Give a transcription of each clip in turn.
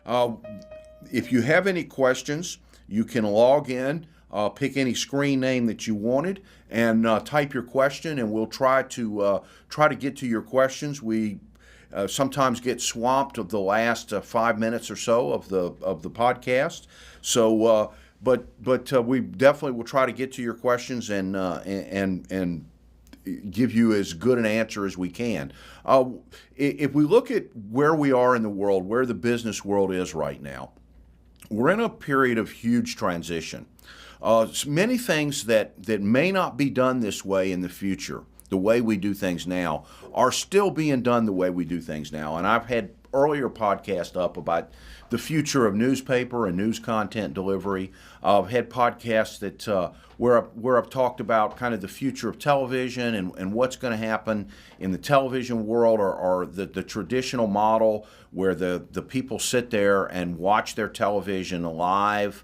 Uh, if you have any questions, you can log in, pick any screen name that you wanted, and type your question, and we'll try to get to your questions. We sometimes get swamped of the last 5 minutes or so of the podcast. So, but we definitely will try to get to your questions and give you as good an answer as we can. If we look at where we are in the world, where the business world is right now, we're in a period of huge transition. Many things that may not be done this way in the future, the way we do things now, are still being done the way we do things now. And I've had earlier podcast up about the future of newspaper and news content delivery. I've had podcasts that where I've talked about kind of the future of television and what's going to happen in the television world, or the traditional model where the people sit there and watch their television live.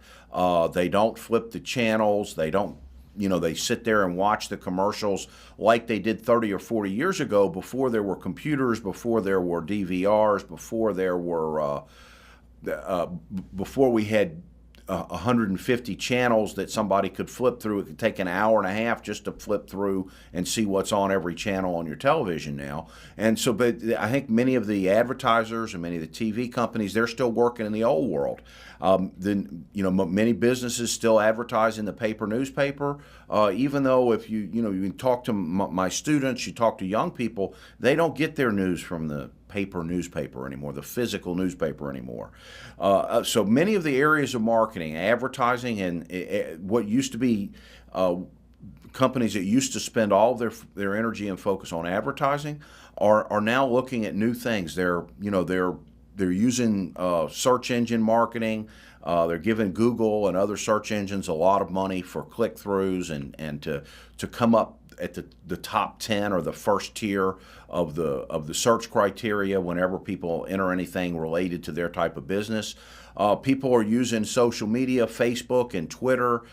They don't flip the channels. They don't, they sit there and watch the commercials like they did 30 or 40 years ago, before there were computers, before there were DVRs, before we had 150 channels that somebody could flip through. It could take an hour and a half just to flip through and see what's on every channel on your television now. And so, but I think many of the advertisers and many of the TV companies, they're still working in the old world. Many businesses still advertise in the paper newspaper, even though if you can talk to my students, you talk to young people, they don't get their news from the paper newspaper anymore, the physical newspaper anymore. So many of the areas of marketing, advertising, and what used to be companies that used to spend all of their energy and focus on advertising are now looking at new things. They're using search engine marketing. They're giving Google and other search engines a lot of money for click-throughs and to come up at the top 10 or the first tier of the search criteria whenever people enter anything related to their type of business. People are using social media, Facebook and Twitter.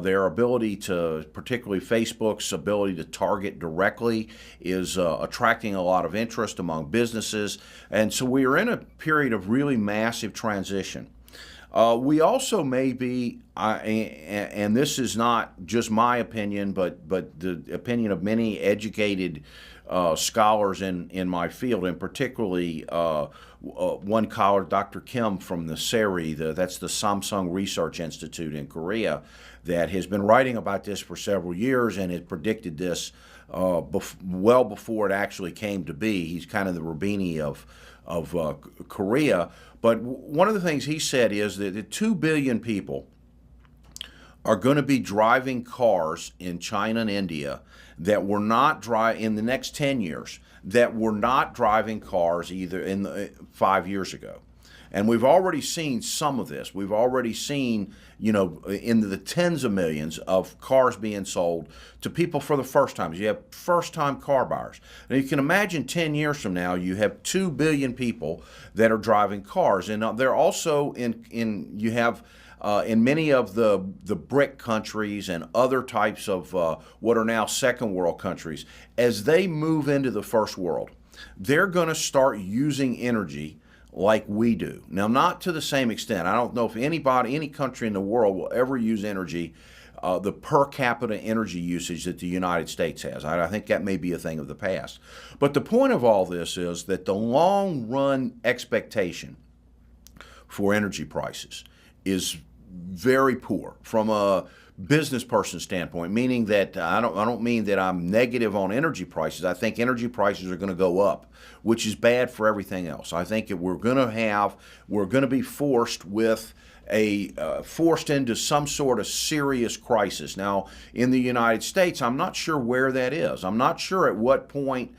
Their ability to, particularly Facebook's ability to target directly, is attracting a lot of interest among businesses. And so we are in a period of really massive transition. We also may be, and this is not just my opinion, but the opinion of many educated scholars in my field, and particularly one scholar, Dr. Kim from the SERI, that's the Samsung Research Institute in Korea, that has been writing about this for several years and has predicted this well before it actually came to be. He's kind of the Rubini of Korea. But one of the things he said is that the 2 billion people are going to be driving cars in China and India that were not in the next 10 years, that were not driving cars either 5 years ago. And we've already seen some of this. We've already seen, into the tens of millions of cars being sold to people for the first time. You have first-time car buyers. And you can imagine 10 years from now, you have 2 billion people that are driving cars. And they're also in many of the BRIC countries and other types of what are now second world countries, as they move into the first world, they're going to start using energy like we do. Now, not to the same extent. I don't know if any country in the world will ever use energy, the per capita energy usage that the United States has. I think that may be a thing of the past. But the point of all this is that the long run expectation for energy prices is very poor from a business person standpoint, meaning that I don't mean that I'm negative on energy prices. I think energy prices are going to go up, which is bad for everything else. I think that we're going to be forced into some sort of serious crisis. Now, in the United States, I'm not sure where that is. I'm not sure at what point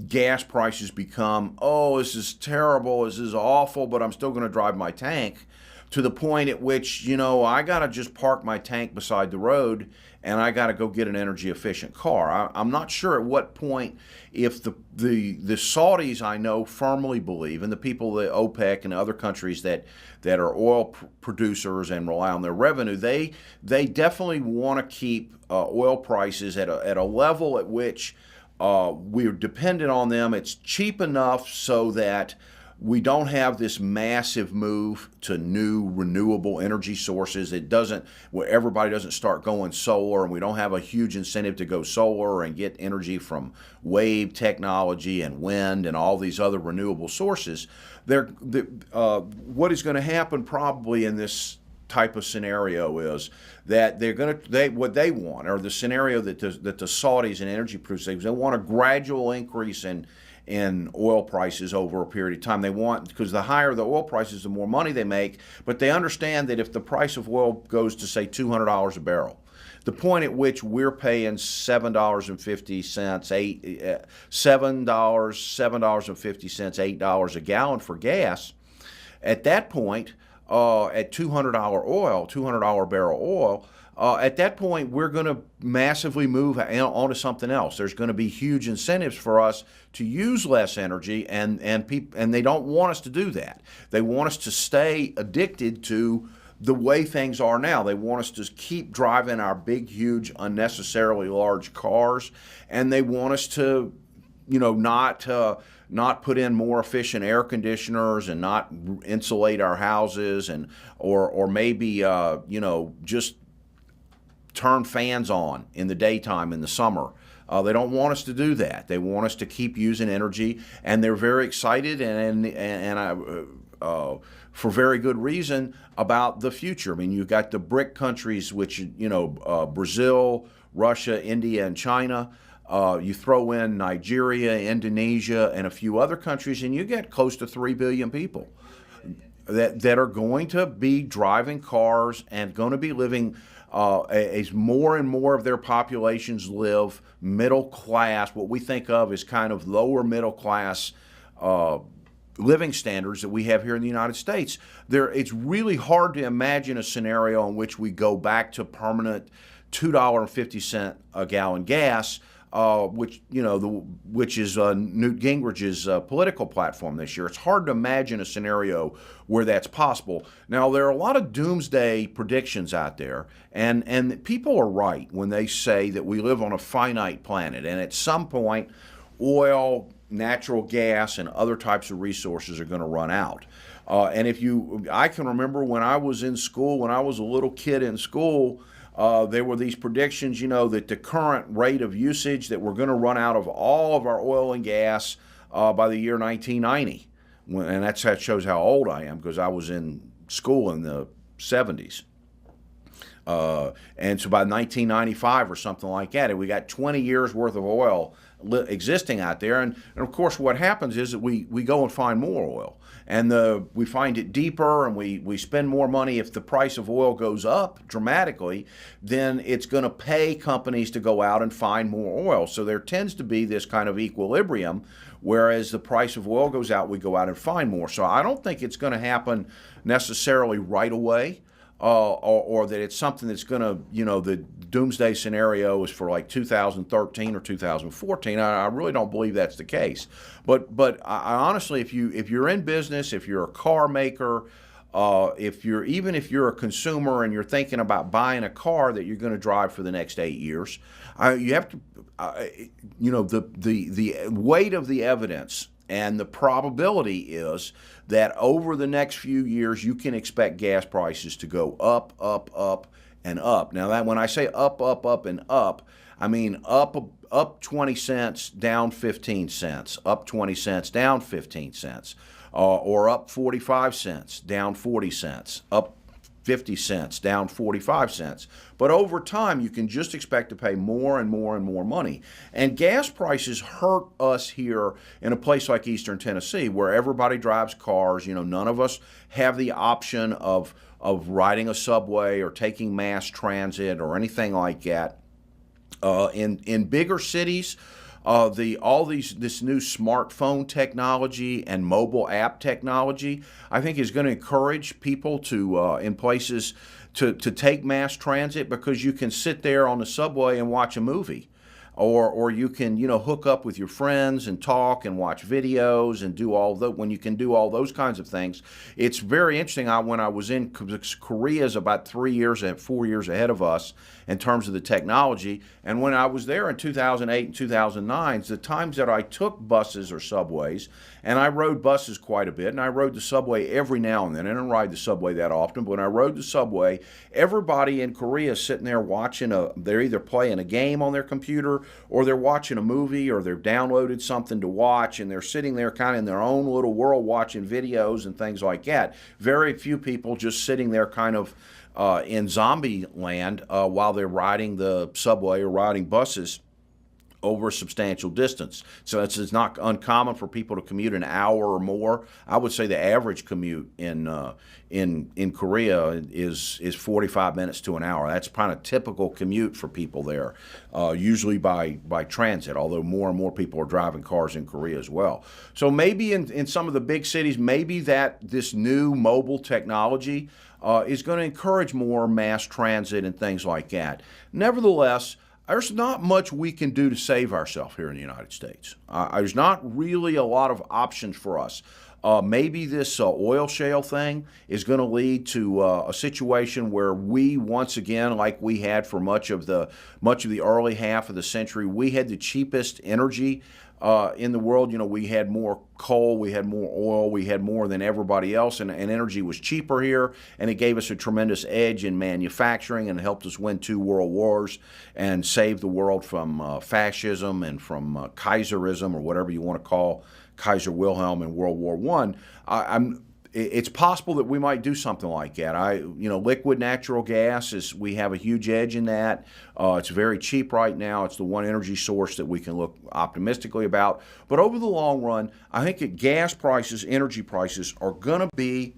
gas prices become, this is terrible, this is awful, but I'm still going to drive my tank, to the point at which, I got to just park my tank beside the road and I got to go get an energy efficient car. I'm not sure at what point, if the Saudis, I know, firmly believe, and the people, the OPEC and other countries that are oil producers and rely on their revenue, they definitely want to keep oil prices at a level at which we're dependent on them. It's cheap enough so that we don't have this massive move to new renewable energy sources. It doesn't, where everybody doesn't start going solar, and we don't have a huge incentive to go solar and get energy from wave technology and wind and all these other renewable sources. What is going to happen probably in this type of scenario is that what they want, or the scenario that the Saudis and energy producers, they want a gradual increase in oil prices over a period of time. They want, because the higher the oil prices, the more money they make, but they understand that if the price of oil goes to, say, $200 a barrel, the point at which we're paying $7.50, $8 a gallon for gas, at that point, at $200 barrel oil, at that point, we're going to massively move onto something else. There's going to be huge incentives for us to use less energy, and they don't want us to do that. They want us to stay addicted to the way things are now. They want us to keep driving our big, huge, unnecessarily large cars, and they want us to, not put in more efficient air conditioners and not insulate our houses, or maybe just turn fans on in the daytime in the summer. They don't want us to do that. They want us to keep using energy, and they're very excited for very good reason about the future. I mean, you've got the BRIC countries, which Brazil, Russia, India, and China. You throw in Nigeria, Indonesia, and a few other countries, and you get close to 3 billion people that are going to be driving cars and going to be living, as more and more of their populations live middle class, what we think of as kind of lower middle class living standards that we have here in the United States. It's really hard to imagine a scenario in which we go back to permanent $2.50 a gallon gas, which is Newt Gingrich's political platform this year. It's hard to imagine a scenario where that's possible. Now, there are a lot of doomsday predictions out there, and people are right when they say that we live on a finite planet, and at some point, oil, natural gas, and other types of resources are going to run out. I can remember when I was in school, when I was a little kid in school, there were these predictions, that the current rate of usage, that we're going to run out of all of our oil and gas by the year 1990. And that shows how old I am, because I was in school in the 70s. And so by 1995 or something like that, we got 20 years worth of oil existing out there. And of course, what happens is that we go and find more oil. And we find it deeper, and we spend more money. If the price of oil goes up dramatically, then it's going to pay companies to go out and find more oil. So there tends to be this kind of equilibrium, whereas the price of oil goes out, we go out and find more. So I don't think it's going to happen necessarily right away. Or that it's something that's going to, the doomsday scenario is for like 2013 or 2014. I really don't believe that's the case. But I honestly, if you're in business, if you're a car maker, if you're a consumer and you're thinking about buying a car that you're going to drive for the next 8 years, you have to, the weight of the evidence and the probability is that over the next few years, you can expect gas prices to go up, up, up, and up. Now, when I say up, up, up, and up, I mean up 20 cents, down 15 cents, up 20 cents, down 15 cents, or up 45 cents, down 40 cents, up 50 cents, down 45 cents. But over time, you can just expect to pay more and more and more money. And gas prices hurt us here in a place like Eastern Tennessee, where everybody drives cars. None of us have the option of riding a subway or taking mass transit or anything like that. In bigger cities, this new smartphone technology and mobile app technology, I think, is going to encourage people to in places to take mass transit, because you can sit there on the subway and watch a movie. or you can, hook up with your friends and talk and watch videos and do all the when you can do all those kinds of things. It's very interesting. When I was in Korea, is about 4 years ahead of us in terms of the technology. And when I was there in 2008 and 2009, the times that I took buses or subways, and I rode buses quite a bit, and I rode the subway every now and then. I don't ride the subway that often, but when I rode the subway, everybody in Korea is sitting there watching they're either playing a game on their computer, or they're watching a movie, or they've downloaded something to watch, and they're sitting there kind of in their own little world watching videos and things like that. Very few people just sitting there kind of in zombie land while they're riding the subway or riding buses over a substantial distance. So it's not uncommon for people to commute an hour or more. I would say the average commute in Korea is 45 minutes to an hour. That's kind of typical commute for people there, usually by transit, although more and more people are driving cars in Korea as well. So maybe in some of the big cities, maybe that this new mobile technology is going to encourage more mass transit and things like that. Nevertheless, there's not much we can do to save ourselves here in the United States. There's not really a lot of options for us. Maybe this oil shale thing is going to lead to a situation where we, once again, like we had for much of the early half of the century, we had the cheapest energy in the world. We had more coal, we had more oil, we had more than everybody else, and energy was cheaper here, and it gave us a tremendous edge in manufacturing and helped us win 2 world wars and save the world from fascism and from Kaiserism, or whatever you want to call Kaiser Wilhelm in World War I. It's possible that we might do something like that. Liquid natural gas we have a huge edge in that. It's very cheap right now. It's the one energy source that we can look optimistically about. But over the long run, I think that gas prices, energy prices are going to be,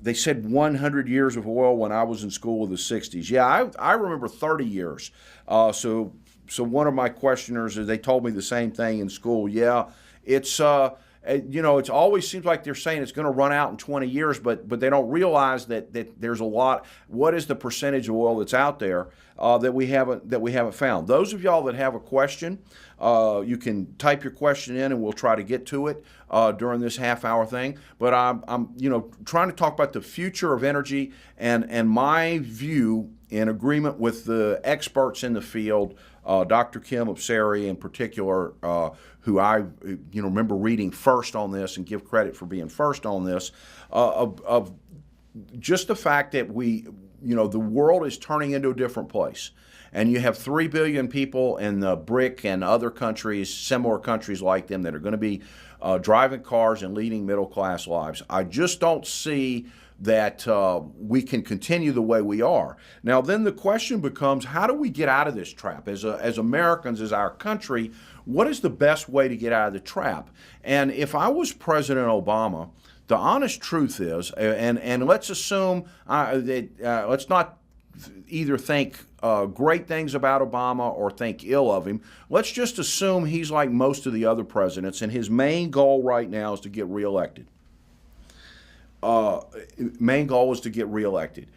they said 100 years of oil when I was in school in the 60s. Yeah, I remember 30 years. So one of my questioners, they told me the same thing in school. Yeah, it's... it always seems like they're saying it's going to run out in 20 years, but they don't realize that there's a lot. What is the percentage of oil that's out there that we haven't found? Those of y'all that have a question, you can type your question in, and we'll try to get to it during this half-hour thing. But I'm trying to talk about the future of energy and my view, in agreement with the experts in the field. Dr. Kim Obseri in particular, who I remember reading first on this and give credit for being first on this, of just the fact that the world is turning into a different place. And you have 3 billion people in the BRIC and other countries, similar countries like them, that are going to be driving cars and leading middle-class lives. I just don't see that we can continue the way we are. Now, then the question becomes, how do we get out of this trap? As Americans, as our country, what is the best way to get out of the trap? And if I was President Obama, the honest truth is, and let's assume let's not either think great things about Obama or think ill of him. Let's just assume he's like most of the other presidents, and his main goal right now is to get reelected. Main goal is to get reelected.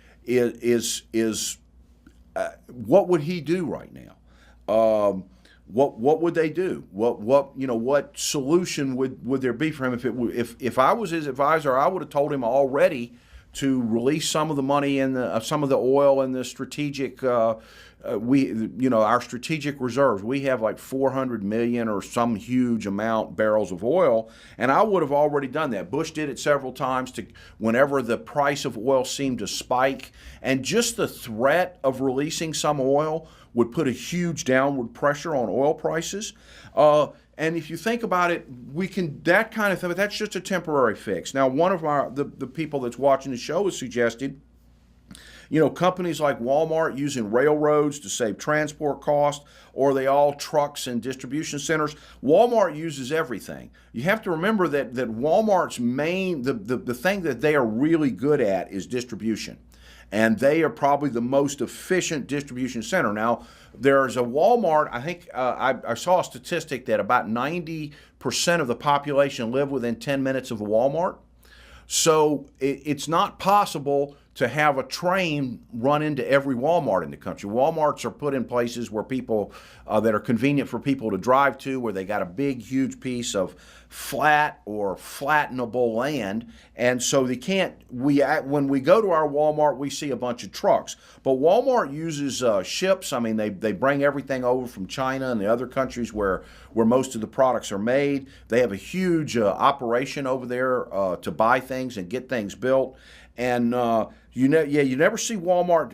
What would he do right now? What would they do? What solution would there be for him? If I was his advisor, I would have told him already to release some of the money in some of the oil in the strategic. Our strategic reserves. We have like 400 million or some huge amount barrels of oil, and I would have already done that. Bush did it several times whenever the price of oil seemed to spike, and just the threat of releasing some oil would put a huge downward pressure on oil prices. And if you think about it, that kind of thing, but that's just a temporary fix. Now, one of the people that's watching the show has suggested, companies like Walmart using railroads to save transport costs, or they all trucks and distribution centers. Walmart uses everything. You have to remember that Walmart's the thing that they are really good at is distribution. And they are probably the most efficient distribution center. Now, there's a Walmart, I think I saw a statistic that about 90% of the population live within 10 minutes of a Walmart. So it's not possible to have a train run into every Walmart in the country. Walmarts are put in places where people that are convenient for people to drive to, where they got a big, huge piece of flat or flattenable land, and so they can't. When we go to our Walmart, we see a bunch of trucks, but Walmart uses ships. I mean, they bring everything over from China and the other countries where most of the products are made. They have a huge operation over there to buy things and get things built. And you never see Walmart.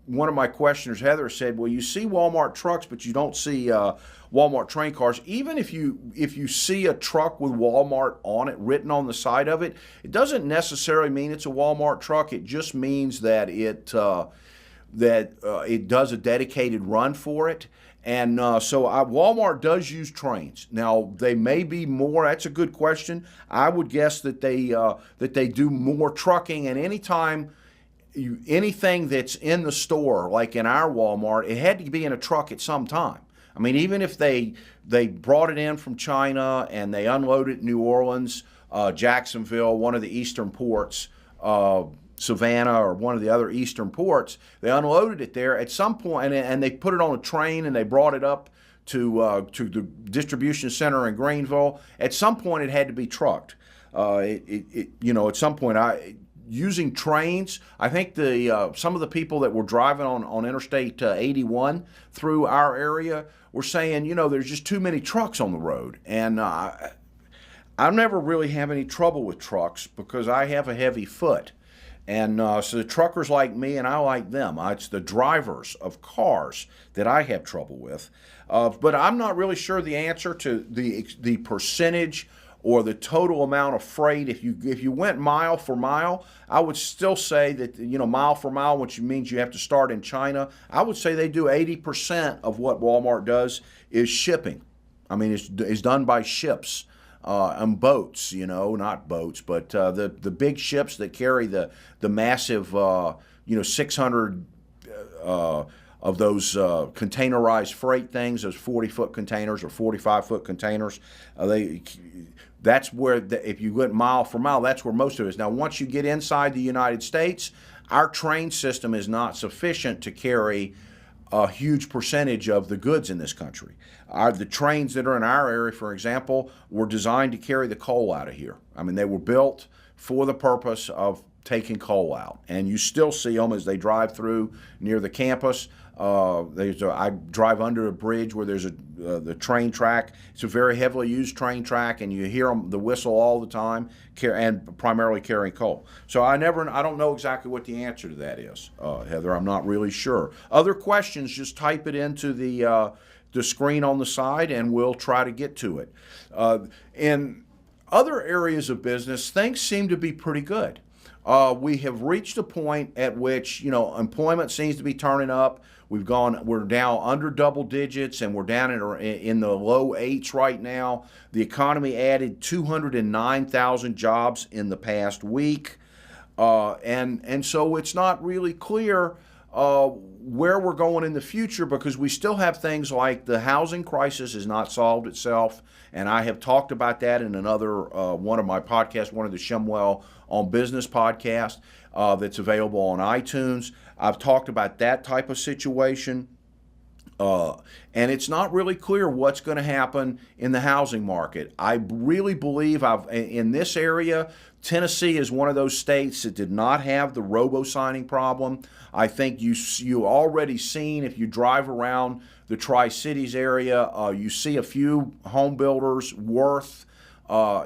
One of my questioners, Heather, said, "Well, you see Walmart trucks, but you don't see Walmart train cars." Even if you see a truck with Walmart on it, written on the side of it, it doesn't necessarily mean it's a Walmart truck. It just means that it does a dedicated run for it. And Walmart does use trains. Now, they may be more. That's a good question. I would guess that they do more trucking. And anything that's in the store, like in our Walmart, it had to be in a truck at some time. I mean, even if they brought it in from China and they unloaded it in New Orleans, Jacksonville, one of the eastern ports, Savannah or one of the other eastern ports, they unloaded it there at some point, and they put it on a train and they brought it up to the distribution center in Greenville. At some point, it had to be trucked. At some point, using trains, I think some of the people that were driving on Interstate 81 through our area were saying, there's just too many trucks on the road. And I never really have any trouble with trucks because I have a heavy foot. And so the truckers like me, and I like them. It's the drivers of cars that I have trouble with. But I'm not really sure the answer to the percentage or the total amount of freight. If you went mile for mile, I would still say that, mile for mile, which means you have to start in China, I would say they do 80% of what Walmart does is shipping. I mean, it's done by ships. And boats, not boats, but the big ships that carry the massive, 600 of those containerized freight things, those 40-foot containers or 45-foot containers. That's where, if you went mile for mile, that's where most of it is. Now, once you get inside the United States, our train system is not sufficient to carry a huge percentage of the goods in this country. The trains that are in our area, for example, were designed to carry the coal out of here. I mean, they were built for the purpose of taking coal out. And you still see them as they drive through near the campus. I drive under a bridge where there's the train track. It's a very heavily used train track, and you hear the whistle all the time, and primarily carrying coal. So I don't know exactly what the answer to that is, Heather. I'm not really sure. Other questions, just type it into the screen on the side, and we'll try to get to it. In other areas of business, things seem to be pretty good. We have reached a point at which, employment seems to be turning up. We're now under double digits, and we're down in the low 8s right now. The economy added 209,000 jobs in the past week. And so it's not really clear where we're going in the future, because we still have things like the housing crisis has not solved itself. And I have talked about that in another one of my podcasts, one of the Shemwell on Business podcast that's available on iTunes. I've talked about that type of situation. And it's not really clear what's going to happen in the housing market. I really believe in this area, Tennessee is one of those states that did not have the robo-signing problem. I think you already seen, if you drive around the Tri-Cities area, you see a few home builders. Worth,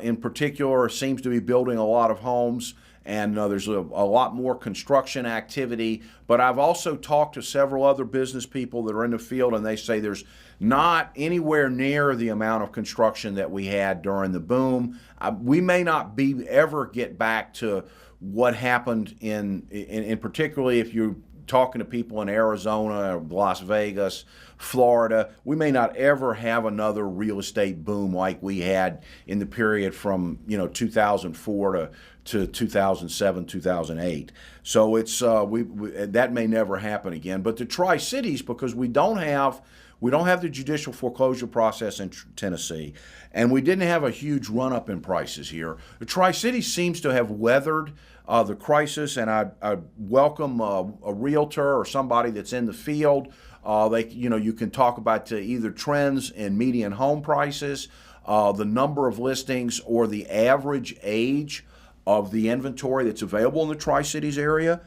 in particular, seems to be building a lot of homes. And there's a lot more construction activity. But I've also talked to several other business people that are in the field, and they say there's not anywhere near the amount of construction that we had during the boom. We may not ever get back to what happened in particularly if you're talking to people in Arizona, Las Vegas, Florida. We may not ever have another real estate boom like we had in the period from 2004 to 2007, 2008. So it's that may never happen again. But the Tri-Cities, because we don't have the judicial foreclosure process in Tennessee, and we didn't have a huge run-up in prices here. The Tri-Cities seems to have weathered the crisis, and I welcome a realtor or somebody that's in the field. You can talk about either trends in median home prices, the number of listings, or the average age of the inventory that's available in the Tri-Cities area.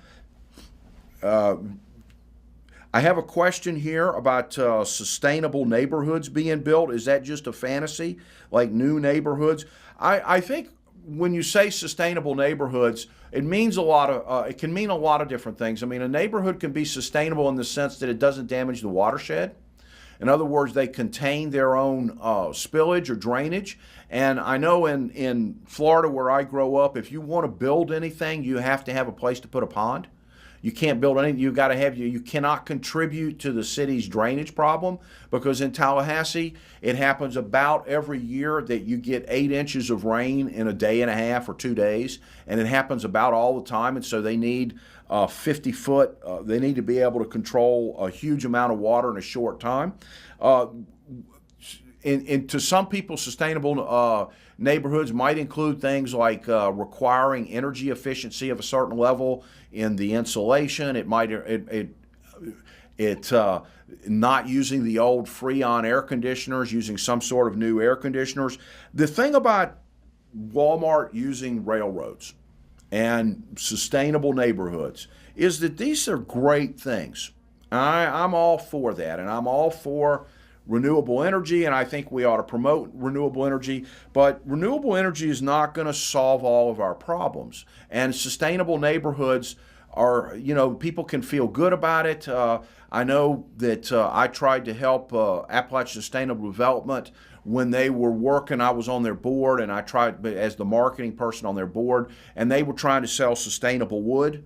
I have a question here about sustainable neighborhoods being built. Is that just a fantasy, like new neighborhoods? I think when you say sustainable neighborhoods, it means it can mean a lot of different things. I mean, a neighborhood can be sustainable in the sense that it doesn't damage the watershed. In other words, they contain their own spillage or drainage. And I know in Florida, where I grow up, if you want to build anything, you have to have a place to put a pond. You can't build anything. You got to have you cannot contribute to the city's drainage problem, because in Tallahassee it happens about every year that you get 8 inches of rain in a day and a half or 2 days, and it happens about all the time. And so they need 50 foot. They need to be able to control a huge amount of water in a short time. To some people, sustainable neighborhoods might include things like requiring energy efficiency of a certain level in the insulation. It might not using the old Freon air conditioners, using some sort of new air conditioners. The thing about Walmart using railroads and sustainable neighborhoods is that these are great things. I'm all for that, and I'm all for renewable energy, and I think we ought to promote renewable energy, but renewable energy is not going to solve all of our problems. And sustainable neighborhoods are, people can feel good about it. I know that I tried to help Appalachian Sustainable Development when they were working. I was on their board, and I tried as the marketing person on their board, and they were trying to sell sustainable wood.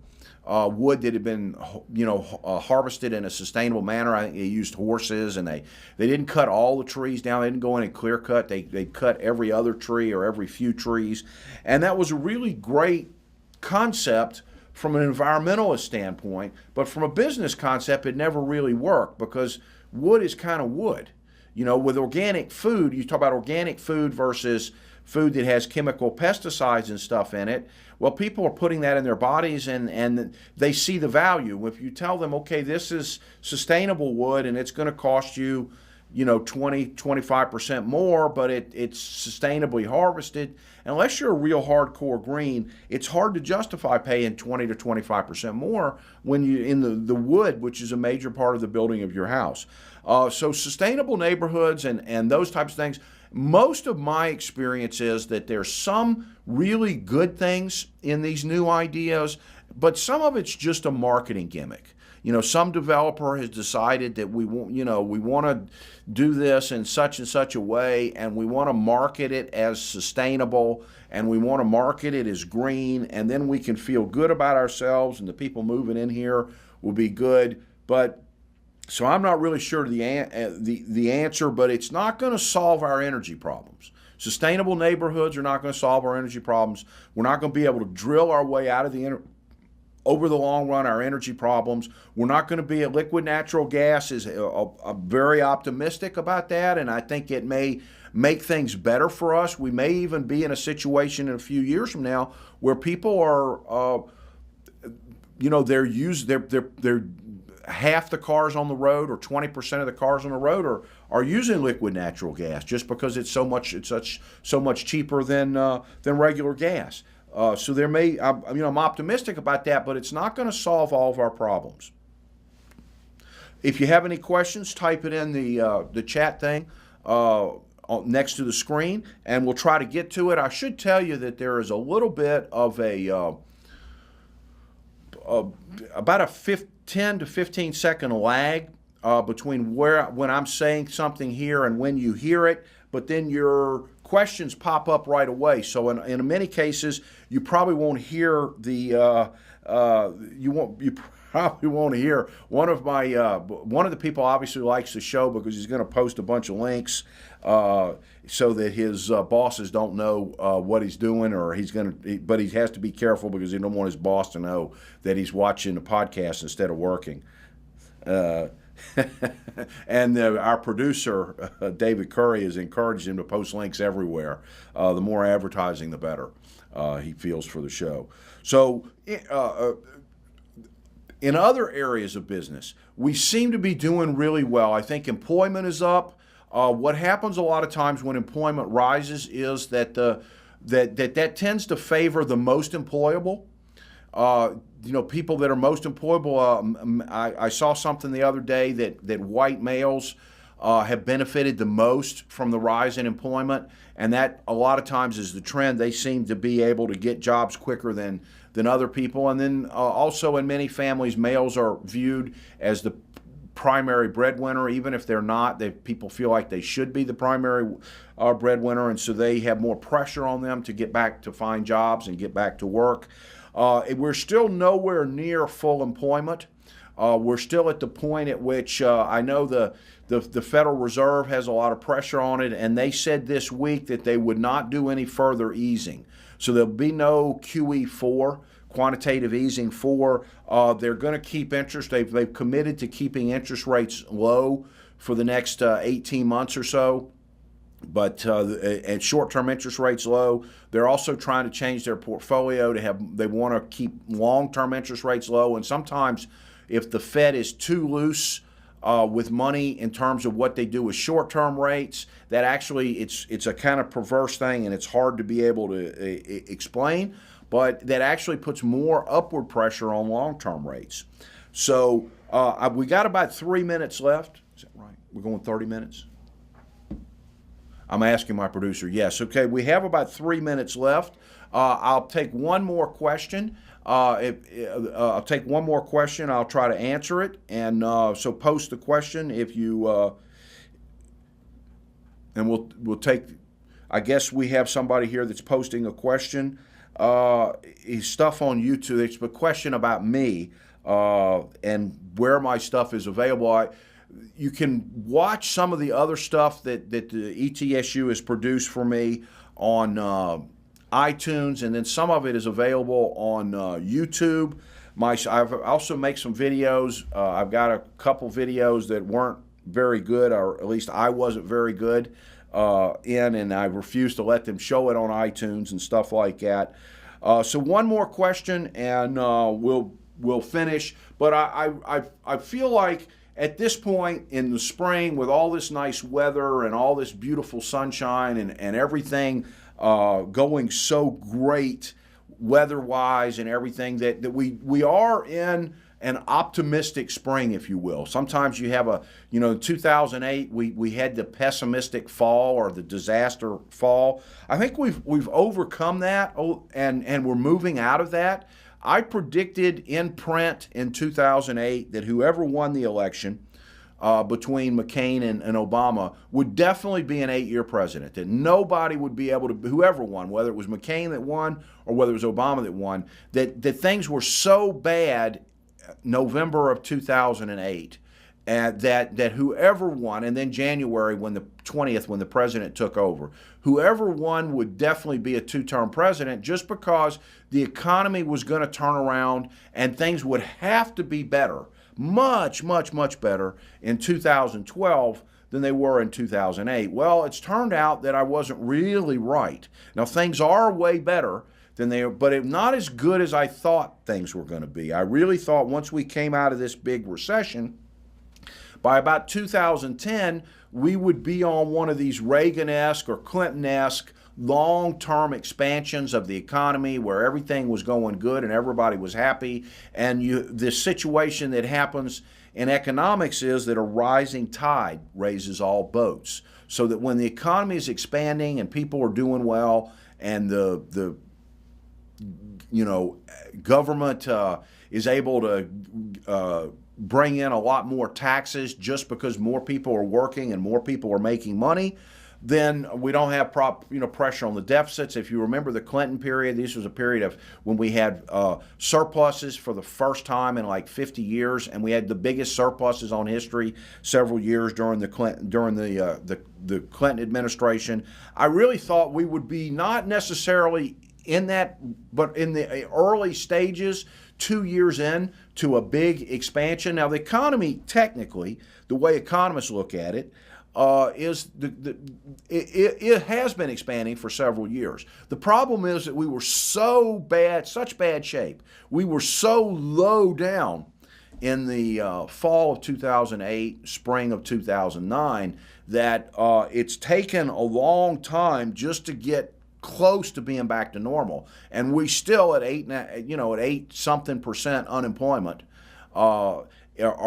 Wood that had been, harvested in a sustainable manner. I think they used horses, and they didn't cut all the trees down. They didn't go in and clear cut. They cut every other tree or every few trees, and that was a really great concept from an environmentalist standpoint. But from a business concept, it never really worked, because wood is kind of wood. With organic food, you talk about organic food versus food that has chemical pesticides and stuff in it. Well, people are putting that in their bodies, and they see the value. If you tell them, okay, this is sustainable wood and it's going to cost you, 20-25% more, but it's sustainably harvested. Unless you're a real hardcore green, it's hard to justify paying 20 to 25% more when you in the wood, which is a major part of the building of your house. So sustainable neighborhoods and those types of things. Most of my experience is that there's some really good things in these new ideas, but some of it's just a marketing gimmick. Some developer has decided that we want to do this in such and such a way, and we want to market it as sustainable, and we want to market it as green, and then we can feel good about ourselves, and the people moving in here will be good. So I'm not really sure the answer, but it's not going to solve our energy problems. Sustainable neighborhoods are not going to solve our energy problems. We're not going to be able to drill our way out of over the long run, our energy problems. We're not going to be at liquid natural gas. Is very optimistic about that, and I think it may make things better for us. We may even be in a situation in a few years from now where people are, they're half the cars on the road, or 20% of the cars on the road are using liquid natural gas, just because it's so much cheaper than regular gas. So I'm optimistic about that, but it's not going to solve all of our problems. If you have any questions, type it in the chat thing next to the screen, and we'll try to get to it. I should tell you that there is a little bit of about a 10 to 15 second lag between when I'm saying something here and when you hear it, but then your questions pop up right away. So in many cases, you probably won't hear you probably won't hear one of the people obviously likes the show because he's going to post a bunch of links so that his bosses don't know what he's doing, but he has to be careful because he don't want his boss to know that he's watching a podcast instead of working. And our producer, David Curry, has encouraged him to post links everywhere. The more advertising, the better, he feels, for the show. So in other areas of business, we seem to be doing really well. I think employment is up. What happens a lot of times when employment rises is that that tends to favor the most employable. People that are most employable. I saw something the other day that white males have benefited the most from the rise in employment, and that a lot of times is the trend. They seem to be able to get jobs quicker than other people. And then also in many families, males are viewed as the primary breadwinner, even if they're not. People feel like they should be the primary breadwinner, and so they have more pressure on them to get back to find jobs and get back to work. We're still nowhere near full employment. We're still at the point at which I know the Federal Reserve has a lot of pressure on it, and they said this week that they would not do any further easing. So there'll be no QE4, quantitative easing 4. They're going to keep interest. They've committed to keeping interest rates low for the next 18 months or so. But and short-term interest rates low. They're also trying to change their portfolio to have. They want to keep long-term interest rates low. And sometimes, if the Fed is too loose with money in terms of what they do with short-term rates, that actually it's a kind of perverse thing, and it's hard to be able to explain. But that actually puts more upward pressure on long-term rates. So we got about 3 minutes left. Is that right? We're going 30 minutes. I'm asking my producer. Yes. Okay. We have about 3 minutes left. I'll take one more question. I'll take one more question. I'll try to answer it. And so post the question if you, and we'll take. I guess we have somebody here that's posting a question. His stuff on YouTube. It's a question about me and where my stuff is available. You can watch some of the other stuff that the ETSU has produced for me on iTunes, and then some of it is available on YouTube. I've also make some videos. I've got a couple videos that weren't very good, or at least I wasn't very good and I refused to let them show it on iTunes and stuff like that. So one more question, and we'll finish. But I feel like at this point in the spring, with all this nice weather and all this beautiful sunshine and everything going so great weather-wise and everything, that we are in an optimistic spring, if you will. Sometimes you have in 2008, we had the pessimistic fall or the disaster fall. I think we've overcome that, and we're moving out of that. I predicted in print in 2008 that whoever won the election between McCain and Obama would definitely be an 8-year president, that nobody would be able to, whoever won, whether it was McCain that won or whether it was Obama that won, that things were so bad November of 2008 that whoever won, and then January when the 20th when the president took over, whoever won would definitely be a 2-term president, just because the economy was going to turn around and things would have to be better, much, much, much better in 2012 than they were in 2008. Well, it's turned out that I wasn't really right. Now, things are way better than they are, but not as good as I thought things were going to be. I really thought once we came out of this big recession, by about 2010, we would be on one of these Reagan-esque or Clinton-esque long-term expansions of the economy where everything was going good and everybody was happy. And this situation that happens in economics is that a rising tide raises all boats. So that when the economy is expanding and people are doing well, and the government is able to bring in a lot more taxes just because more people are working and more people are making money, then we don't have pressure on the deficits. If you remember the Clinton period, this was a period of when we had surpluses for the first time in like 50 years, and we had the biggest surpluses on history several years during the Clinton administration. I really thought we would be not necessarily in that, but in the early stages, 2 years in to a big expansion. Now, the economy, technically, the way economists look at it, is it has been expanding for several years. The problem is that we were so bad, such bad shape. We were so low down in the fall of 2008, spring of 2009, that it's taken a long time just to get close to being back to normal, and we still at 8 something percent unemployment are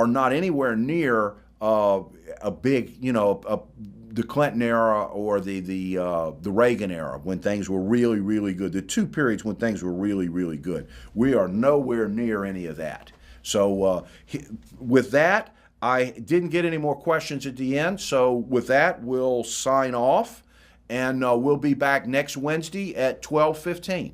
not anywhere near a big, the Clinton era or the Reagan era when things were really, really good. The two periods when things were really, really good. We are nowhere near any of that. So with that, I didn't get any more questions at the end. So with that, we'll sign off, and we'll be back next Wednesday at 12:15.